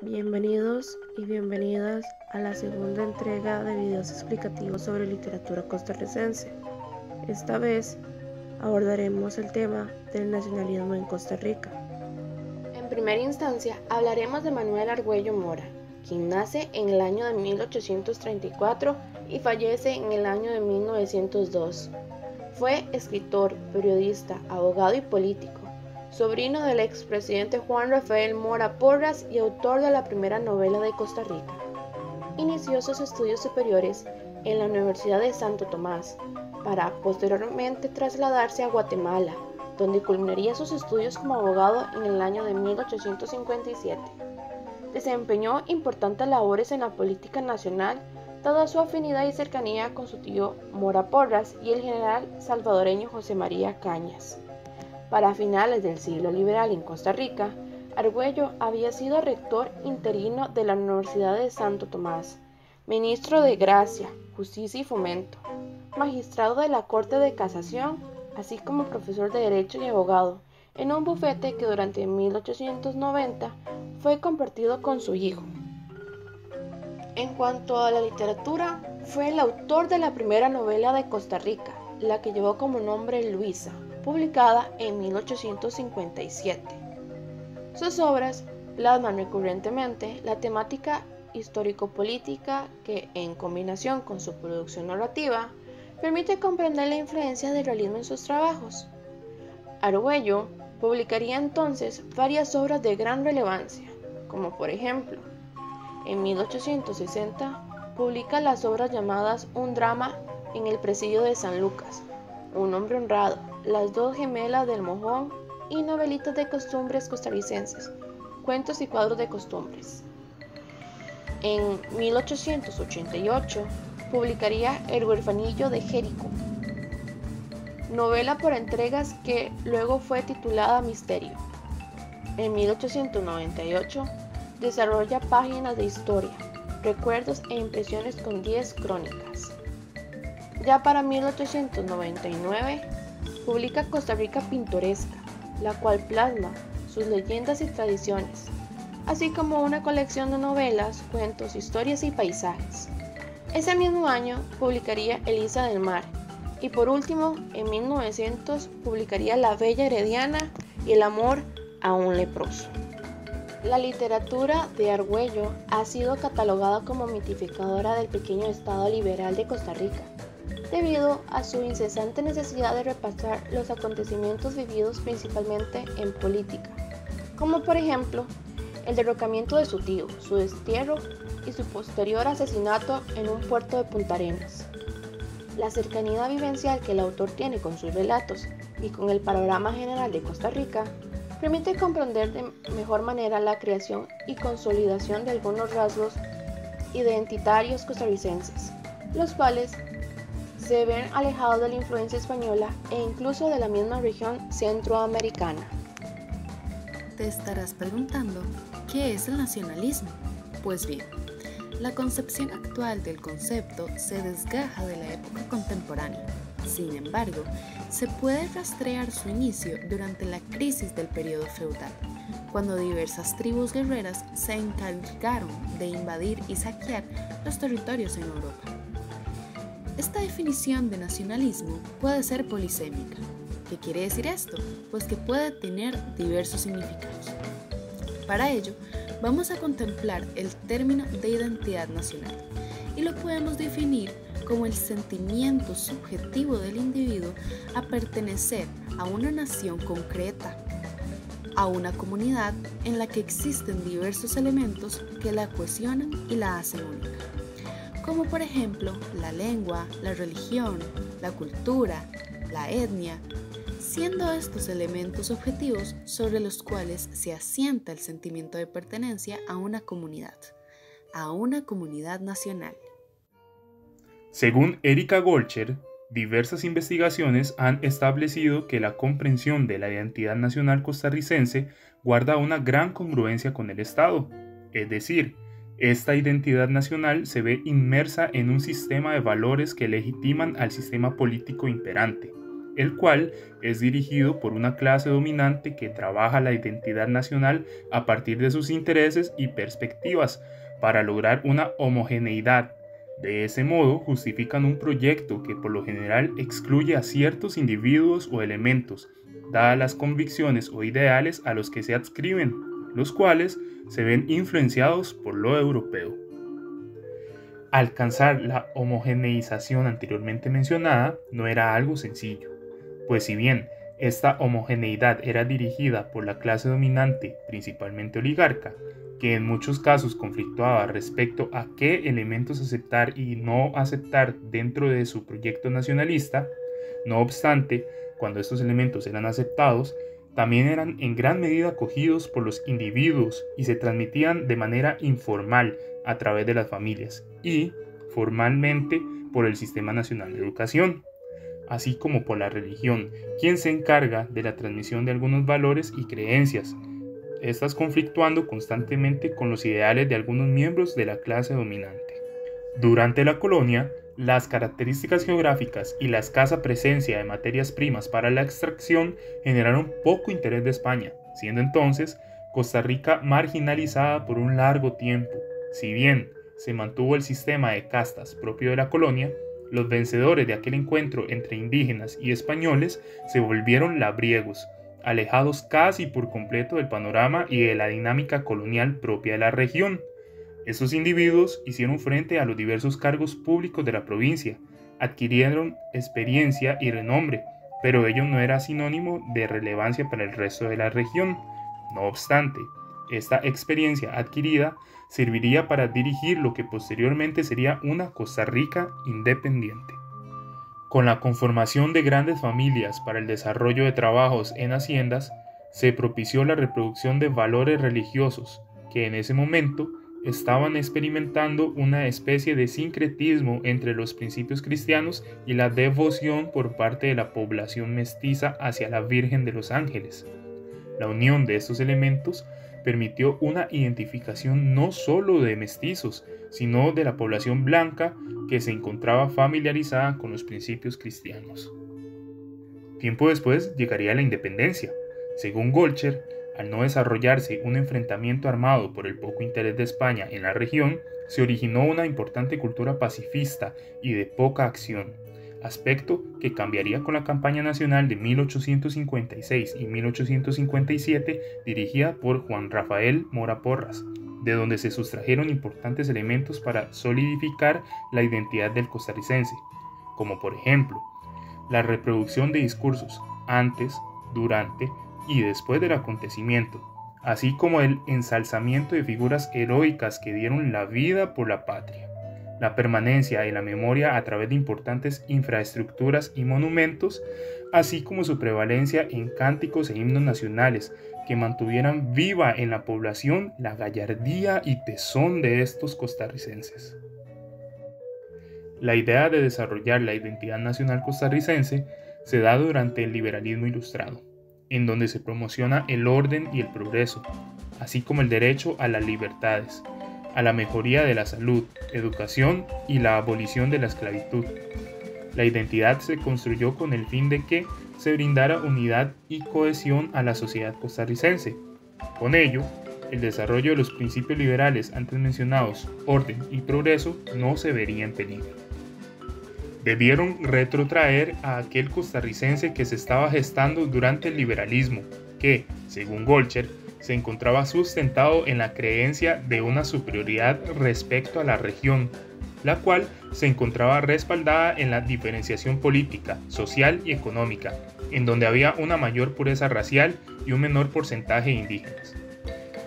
Bienvenidos y bienvenidas a la segunda entrega de videos explicativos sobre literatura costarricense. Esta vez abordaremos el tema del nacionalismo en Costa Rica. En primera instancia hablaremos de Manuel Argüello Mora, quien nace en el año de 1834 y fallece en el año de 1902. Fue escritor, periodista, abogado y político, sobrino del expresidente Juan Rafael Mora Porras y autor de la primera novela de Costa Rica. Inició sus estudios superiores en la Universidad de Santo Tomás, para posteriormente trasladarse a Guatemala, donde culminaría sus estudios como abogado en el año de 1857. Desempeñó importantes labores en la política nacional, dada su afinidad y cercanía con su tío Mora Porras y el general salvadoreño José María Cañas. Para finales del siglo liberal en Costa Rica, Argüello había sido rector interino de la Universidad de Santo Tomás, ministro de Gracia, Justicia y Fomento, magistrado de la Corte de Casación, así como profesor de Derecho y abogado, en un bufete que durante 1890 fue compartido con su hijo. En cuanto a la literatura, fue el autor de la primera novela de Costa Rica, la que llevó como nombre Luisa, publicada en 1857. Sus obras plasman recurrentemente la temática histórico-política que, en combinación con su producción narrativa, permite comprender la influencia del realismo en sus trabajos. Argüello publicaría entonces varias obras de gran relevancia, como por ejemplo, en 1860 publica las obras llamadas Un drama en el presidio de San Lucas, Un hombre honrado, Las dos gemelas del Mojón y novelitas de costumbres costarricenses, cuentos y cuadros de costumbres. En 1888 publicaría El huerfanillo de Jerico, novela por entregas que luego fue titulada Misterio. En 1898 desarrolla Páginas de historia, recuerdos e impresiones con 10 crónicas. Ya para 1899 publica Costa Rica Pintoresca, la cual plasma sus leyendas y tradiciones, así como una colección de novelas, cuentos, historias y paisajes. Ese mismo año publicaría Elisa del Mar y por último, en 1900 publicaría La Bella Herediana y El amor a un leproso. La literatura de Argüello ha sido catalogada como mitificadora del pequeño estado liberal de Costa Rica, debido a su incesante necesidad de repasar los acontecimientos vividos principalmente en política, como por ejemplo el derrocamiento de su tío, su destierro y su posterior asesinato en un puerto de Punta Arenas. La cercanía vivencial que el autor tiene con sus relatos y con el panorama general de Costa Rica permite comprender de mejor manera la creación y consolidación de algunos rasgos identitarios costarricenses, los cuales se ven alejados de la influencia española e incluso de la misma región centroamericana. Te estarás preguntando, ¿qué es el nacionalismo? Pues bien, la concepción actual del concepto se desgaja de la época contemporánea. Sin embargo, se puede rastrear su inicio durante la crisis del periodo feudal, cuando diversas tribus guerreras se encargaron de invadir y saquear los territorios en Europa. Esta definición de nacionalismo puede ser polisémica. ¿Qué quiere decir esto? Pues que puede tener diversos significados. Para ello, vamos a contemplar el término de identidad nacional y lo podemos definir como el sentimiento subjetivo del individuo a pertenecer a una nación concreta, a una comunidad en la que existen diversos elementos que la cohesionan y la hacen única, como por ejemplo la lengua, la religión, la cultura, la etnia, siendo estos elementos objetivos sobre los cuales se asienta el sentimiento de pertenencia a una comunidad nacional. Según Erika Golcher, diversas investigaciones han establecido que la comprensión de la identidad nacional costarricense guarda una gran congruencia con el Estado, es decir, esta identidad nacional se ve inmersa en un sistema de valores que legitiman al sistema político imperante. el cual es dirigido por una clase dominante que trabaja la identidad nacional a partir de sus intereses y perspectivas para lograr una homogeneidad. De ese modo, justifican un proyecto que por lo general excluye a ciertos individuos o elementos, dadas las convicciones o ideales a los que se adscriben, los cuales se ven influenciados por lo europeo. Alcanzar la homogeneización anteriormente mencionada no era algo sencillo, pues si bien esta homogeneidad era dirigida por la clase dominante, principalmente oligarca, que en muchos casos conflictuaba respecto a qué elementos aceptar y no aceptar dentro de su proyecto nacionalista, no obstante, cuando estos elementos eran aceptados, también eran en gran medida acogidos por los individuos y se transmitían de manera informal a través de las familias y, formalmente, por el Sistema Nacional de Educación, así como por la religión, quien se encarga de la transmisión de algunos valores y creencias, estas conflictuando constantemente con los ideales de algunos miembros de la clase dominante. Durante la colonia, las características geográficas y la escasa presencia de materias primas para la extracción generaron poco interés de España, siendo entonces Costa Rica marginalizada por un largo tiempo. Si bien se mantuvo el sistema de castas propio de la colonia, los vencedores de aquel encuentro entre indígenas y españoles se volvieron labriegos, alejados casi por completo del panorama y de la dinámica colonial propia de la región. Estos individuos hicieron frente a los diversos cargos públicos de la provincia, adquirieron experiencia y renombre, pero ello no era sinónimo de relevancia para el resto de la región. No obstante, esta experiencia adquirida serviría para dirigir lo que posteriormente sería una Costa Rica independiente. Con la conformación de grandes familias para el desarrollo de trabajos en haciendas, se propició la reproducción de valores religiosos, que en ese momento estaban experimentando una especie de sincretismo entre los principios cristianos y la devoción por parte de la población mestiza hacia la Virgen de los Ángeles. La unión de estos elementos permitió una identificación no solo de mestizos, sino de la población blanca que se encontraba familiarizada con los principios cristianos. Tiempo después llegaría la independencia. Según Golcher, al no desarrollarse un enfrentamiento armado por el poco interés de España en la región, se originó una importante cultura pacifista y de poca acción, aspecto que cambiaría con la campaña nacional de 1856 y 1857 dirigida por Juan Rafael Mora Porras, de donde se sustrajeron importantes elementos para solidificar la identidad del costarricense, como por ejemplo, la reproducción de discursos antes, durante y después del acontecimiento, así como el ensalzamiento de figuras heroicas que dieron la vida por la patria, la permanencia en la memoria a través de importantes infraestructuras y monumentos, así como su prevalencia en cánticos e himnos nacionales que mantuvieran viva en la población la gallardía y tesón de estos costarricenses. La idea de desarrollar la identidad nacional costarricense se da durante el liberalismo ilustrado, en donde se promociona el orden y el progreso, así como el derecho a las libertades, a la mejoría de la salud, educación y la abolición de la esclavitud. La identidad se construyó con el fin de que se brindara unidad y cohesión a la sociedad costarricense. Con ello, el desarrollo de los principios liberales antes mencionados, orden y progreso, no se vería en peligro. Debieron retrotraer a aquel costarricense que se estaba gestando durante el liberalismo, que, según Golcher, se encontraba sustentado en la creencia de una superioridad respecto a la región, la cual se encontraba respaldada en la diferenciación política, social y económica, en donde había una mayor pureza racial y un menor porcentaje de indígenas.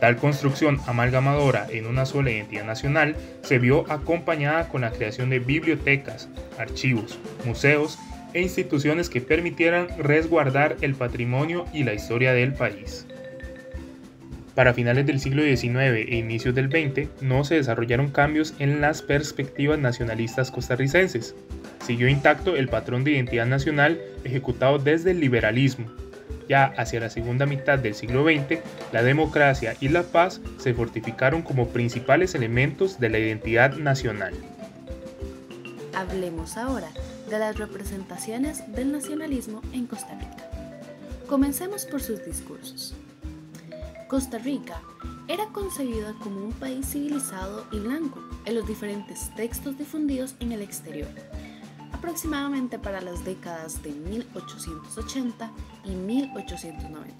Tal construcción amalgamadora en una sola identidad nacional se vio acompañada con la creación de bibliotecas, archivos, museos e instituciones que permitieran resguardar el patrimonio y la historia del país. Para finales del siglo XIX e inicios del XX no se desarrollaron cambios en las perspectivas nacionalistas costarricenses. Siguió intacto el patrón de identidad nacional ejecutado desde el liberalismo. Ya hacia la segunda mitad del siglo XX, la democracia y la paz se fortificaron como principales elementos de la identidad nacional. Hablemos ahora de las representaciones del nacionalismo en Costa Rica. Comencemos por sus discursos. Costa Rica era concebida como un país civilizado y blanco en los diferentes textos difundidos en el exterior, aproximadamente para las décadas de 1880 y 1890.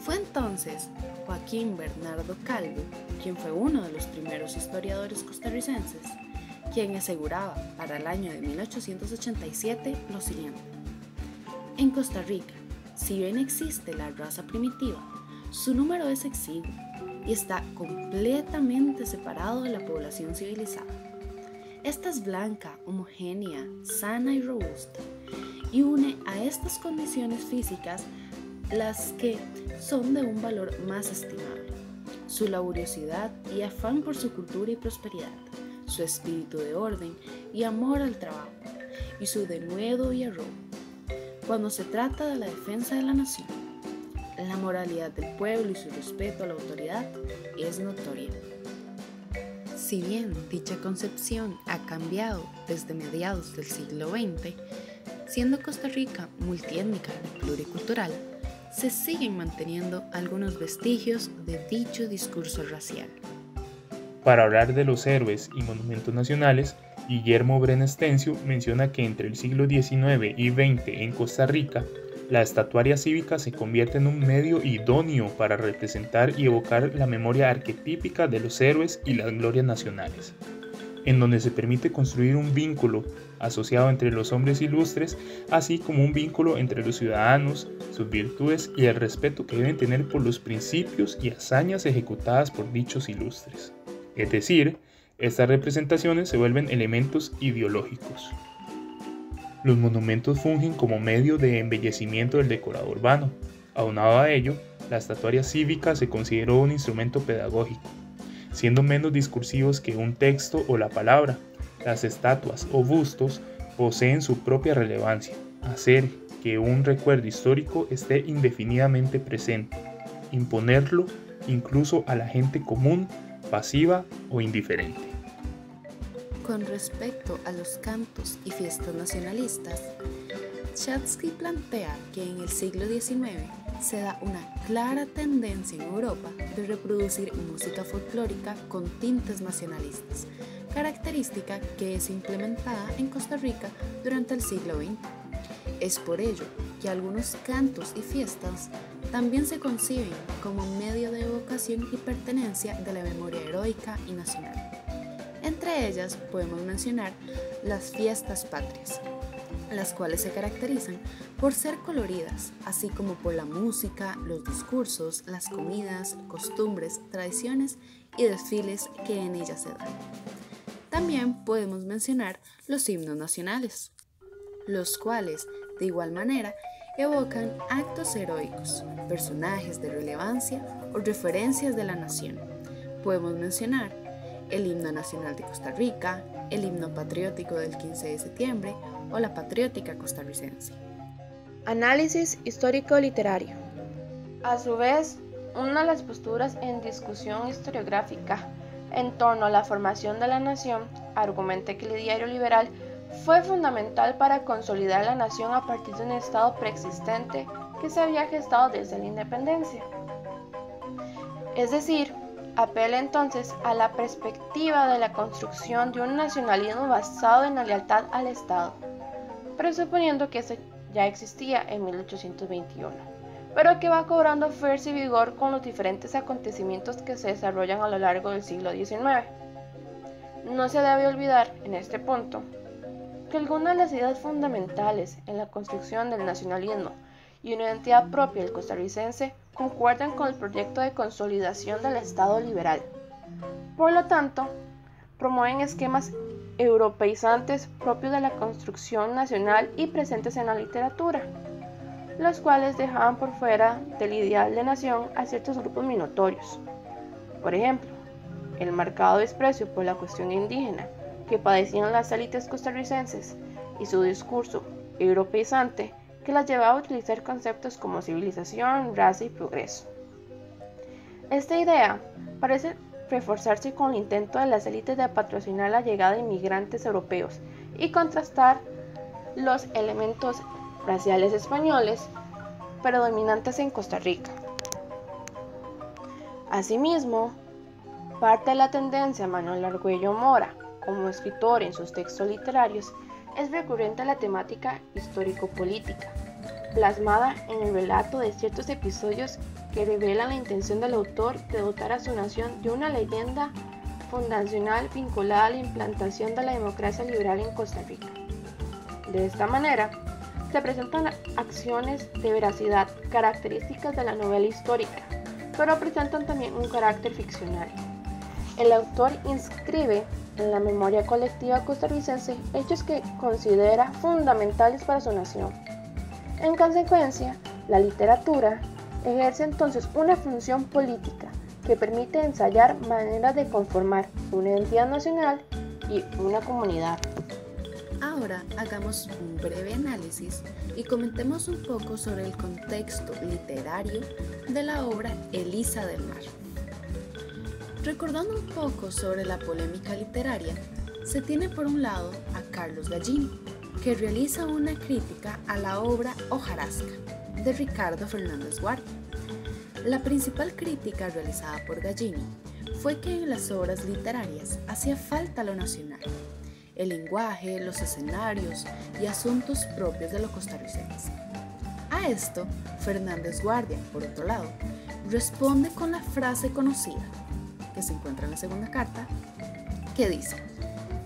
Fue entonces Joaquín Bernardo Calvo, quien fue uno de los primeros historiadores costarricenses, quien aseguraba para el año de 1887 lo siguiente: en Costa Rica, si bien existe la raza primitiva, su número es exiguo y está completamente separado de la población civilizada. Esta es blanca, homogénea, sana y robusta, y une a estas condiciones físicas las que son de un valor más estimable: su laboriosidad y afán por su cultura y prosperidad, su espíritu de orden y amor al trabajo, y su denuedo y arrojo. Cuando se trata de la defensa de la nación, la moralidad del pueblo y su respeto a la autoridad es notoria. Si bien dicha concepción ha cambiado desde mediados del siglo XX, siendo Costa Rica multiétnica y pluricultural, se siguen manteniendo algunos vestigios de dicho discurso racial. Para hablar de los héroes y monumentos nacionales, Guillermo Brenestencio menciona que entre el siglo XIX y XX en Costa Rica, la estatuaria cívica se convierte en un medio idóneo para representar y evocar la memoria arquetípica de los héroes y las glorias nacionales, en donde se permite construir un vínculo asociado entre los hombres ilustres, así como un vínculo entre los ciudadanos, sus virtudes y el respeto que deben tener por los principios y hazañas ejecutadas por dichos ilustres. Es decir, estas representaciones se vuelven elementos ideológicos. Los monumentos fungen como medio de embellecimiento del decorado urbano. Aunado a ello, la estatuaria cívica se consideró un instrumento pedagógico, siendo menos discursivos que un texto o la palabra. Las estatuas o bustos poseen su propia relevancia, hacer que un recuerdo histórico esté indefinidamente presente, imponerlo incluso a la gente común, pasiva o indiferente. Con respecto a los cantos y fiestas nacionalistas, Chadsky plantea que en el siglo XIX se da una clara tendencia en Europa de reproducir música folclórica con tintes nacionalistas, característica que es implementada en Costa Rica durante el siglo XX. Es por ello que algunos cantos y fiestas también se conciben como medio de evocación y pertenencia de la memoria heroica y nacional. Entre ellas podemos mencionar las fiestas patrias, las cuales se caracterizan por ser coloridas, así como por la música, los discursos, las comidas, costumbres, tradiciones y desfiles que en ellas se dan. También podemos mencionar los himnos nacionales, los cuales, de igual manera, evocan actos heroicos, personajes de relevancia o referencias de la nación. Podemos mencionar el himno nacional de Costa Rica, el himno patriótico del 15 de septiembre o la patriótica costarricense. Análisis histórico-literario. A su vez, una de las posturas en discusión historiográfica en torno a la formación de la nación argumenta que el ideario liberal fue fundamental para consolidar la nación a partir de un estado preexistente que se había gestado desde la independencia. Es decir, apela entonces a la perspectiva de la construcción de un nacionalismo basado en la lealtad al Estado, presuponiendo que eso ya existía en 1821, pero que va cobrando fuerza y vigor con los diferentes acontecimientos que se desarrollan a lo largo del siglo XIX. No se debe olvidar, en este punto, que algunas de las ideas fundamentales en la construcción del nacionalismo y una identidad propia del costarricense concuerdan con el proyecto de consolidación del Estado liberal. Por lo tanto, promueven esquemas europeizantes propios de la construcción nacional y presentes en la literatura, los cuales dejaban por fuera del ideal de nación a ciertos grupos minoritarios. Por ejemplo, el marcado desprecio por la cuestión indígena que padecían las élites costarricenses y su discurso europeizante que las llevaba a utilizar conceptos como civilización, raza y progreso. Esta idea parece reforzarse con el intento de las élites de patrocinar la llegada de inmigrantes europeos y contrastar los elementos raciales españoles predominantes en Costa Rica. Asimismo, parte de la tendencia de Manuel Argüello Mora como escritor en sus textos literarios es recurrente a la temática histórico-política, plasmada en el relato de ciertos episodios que revelan la intención del autor de dotar a su nación de una leyenda fundacional vinculada a la implantación de la democracia liberal en Costa Rica. De esta manera, se presentan acciones de veracidad características de la novela histórica, pero presentan también un carácter ficcional. El autor inscribe en la memoria colectiva costarricense hechos que considera fundamentales para su nación. En consecuencia, la literatura ejerce entonces una función política que permite ensayar maneras de conformar una identidad nacional y una comunidad. Ahora hagamos un breve análisis y comentemos un poco sobre el contexto literario de la obra Elisa del Mar. Recordando un poco sobre la polémica literaria, se tiene por un lado a Carlos Gallini, que realiza una crítica a la obra Hojarasca de Ricardo Fernández Guardia. La principal crítica realizada por Gallini fue que en las obras literarias hacía falta lo nacional, el lenguaje, los escenarios y asuntos propios de lo costarricense. A esto, Fernández Guardia, por otro lado, responde con la frase conocida, que se encuentra en la segunda carta, que dice: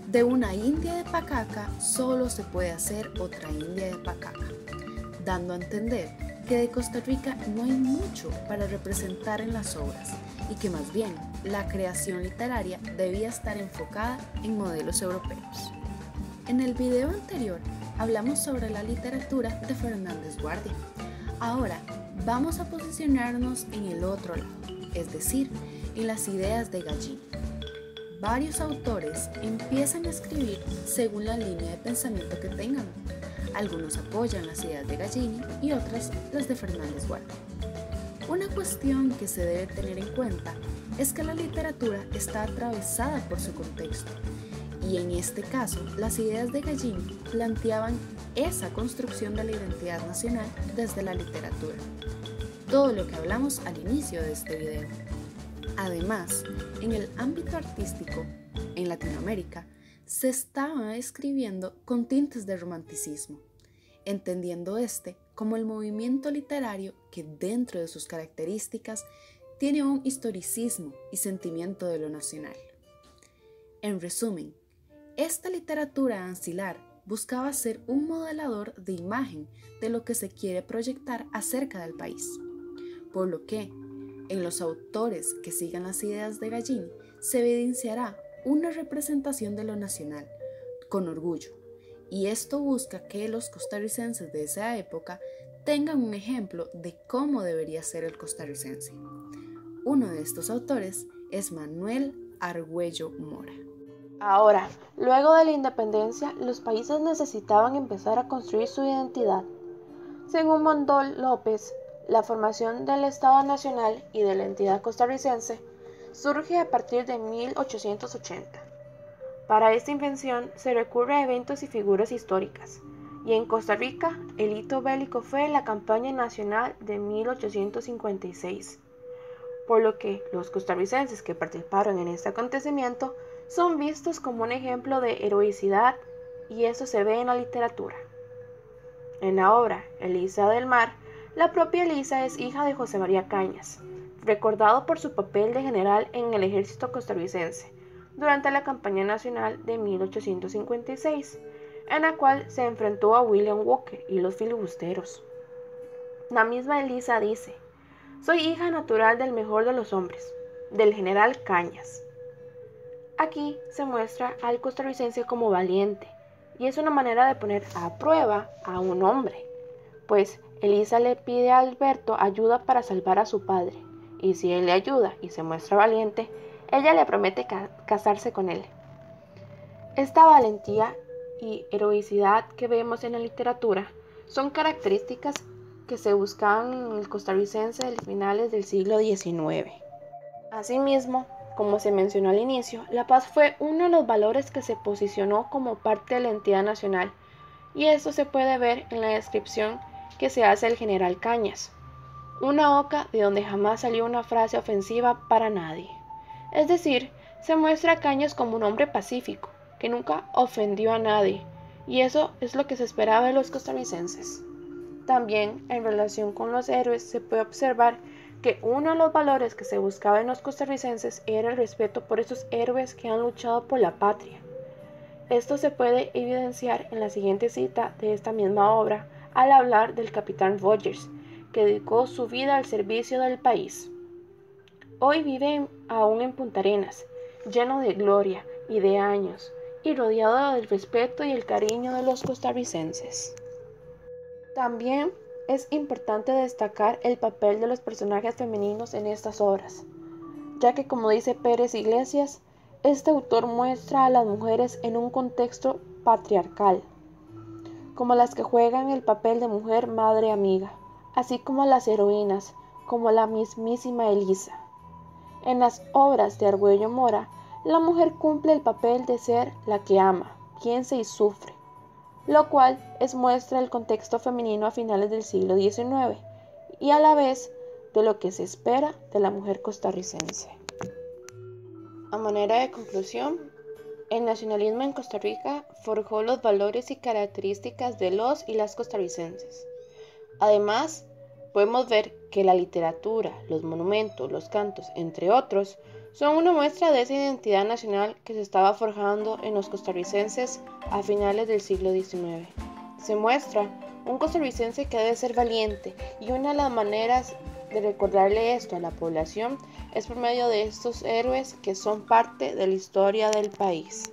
de una india de Pacaca solo se puede hacer otra india de Pacaca, dando a entender que de Costa Rica no hay mucho para representar en las obras y que más bien la creación literaria debía estar enfocada en modelos europeos. En el video anterior hablamos sobre la literatura de Fernández Guardia. Ahora vamos a posicionarnos en el otro lado, es decir, en las ideas de Gallini. Varios autores empiezan a escribir según la línea de pensamiento que tengan. Algunos apoyan las ideas de Gallini y otras las de Fernández Guardia. Una cuestión que se debe tener en cuenta es que la literatura está atravesada por su contexto, y en este caso las ideas de Gallini planteaban esa construcción de la identidad nacional desde la literatura, todo lo que hablamos al inicio de este video. Además, en el ámbito artístico, en Latinoamérica, se estaba escribiendo con tintes de romanticismo, entendiendo este como el movimiento literario que dentro de sus características tiene un historicismo y sentimiento de lo nacional. En resumen, esta literatura ancilar buscaba ser un modelador de imagen de lo que se quiere proyectar acerca del país, por lo que en los autores que sigan las ideas de Gallini se evidenciará una representación de lo nacional con orgullo, y esto busca que los costarricenses de esa época tengan un ejemplo de cómo debería ser el costarricense. Uno de estos autores es Manuel Argüello Mora. Ahora, luego de la independencia, los países necesitaban empezar a construir su identidad. Según Mondol López, la formación del Estado Nacional y de la entidad costarricense surge a partir de 1880. Para esta invención se recurre a eventos y figuras históricas, y en Costa Rica el hito bélico fue la campaña nacional de 1856, por lo que los costarricenses que participaron en este acontecimiento son vistos como un ejemplo de heroicidad, y eso se ve en la literatura. En la obra Elisa del Mar, la propia Elisa es hija de José María Cañas, recordado por su papel de general en el ejército costarricense durante la campaña nacional de 1856, en la cual se enfrentó a William Walker y los filibusteros. La misma Elisa dice: soy hija natural del mejor de los hombres, del general Cañas. Aquí se muestra al costarricense como valiente, y es una manera de poner a prueba a un hombre, pues Elisa le pide a Alberto ayuda para salvar a su padre, y si él le ayuda y se muestra valiente, ella le promete casarse con él. Esta valentía y heroicidad que vemos en la literatura son características que se buscaban en el costarricense de finales del siglo XIX. Asimismo, Como se mencionó al inicio, la paz fue uno de los valores que se posicionó como parte de la identidad nacional, y esto se puede ver en la descripción que se hace del general Cañas, una oca de donde jamás salió una frase ofensiva para nadie. Es decir, se muestra a Cañas como un hombre pacífico, que nunca ofendió a nadie, y eso es lo que se esperaba de los costarricenses. También, en relación con los héroes, se puede observar que uno de los valores que se buscaba en los costarricenses era el respeto por esos héroes que han luchado por la patria. Esto se puede evidenciar en la siguiente cita de esta misma obra al hablar del capitán Rogers, que dedicó su vida al servicio del país. Hoy vive aún en Punta Arenas, lleno de gloria y de años, y rodeado del respeto y el cariño de los costarricenses. También es importante destacar el papel de los personajes femeninos en estas obras, ya que, como dice Pérez Iglesias, este autor muestra a las mujeres en un contexto patriarcal, como las que juegan el papel de mujer, madre, amiga, así como las heroínas, como la mismísima Elisa. En las obras de Argüello Mora, la mujer cumple el papel de ser la que ama, piensa y sufre, lo cual muestra el contexto femenino a finales del siglo XIX y a la vez de lo que se espera de la mujer costarricense. A manera de conclusión, el nacionalismo en Costa Rica forjó los valores y características de los y las costarricenses. Además, podemos ver que la literatura, los monumentos, los cantos, entre otros, son una muestra de esa identidad nacional que se estaba forjando en los costarricenses a finales del siglo XIX. Se muestra un costarricense que debe ser valiente, y una de las maneras de recordarle esto a la población es por medio de estos héroes que son parte de la historia del país.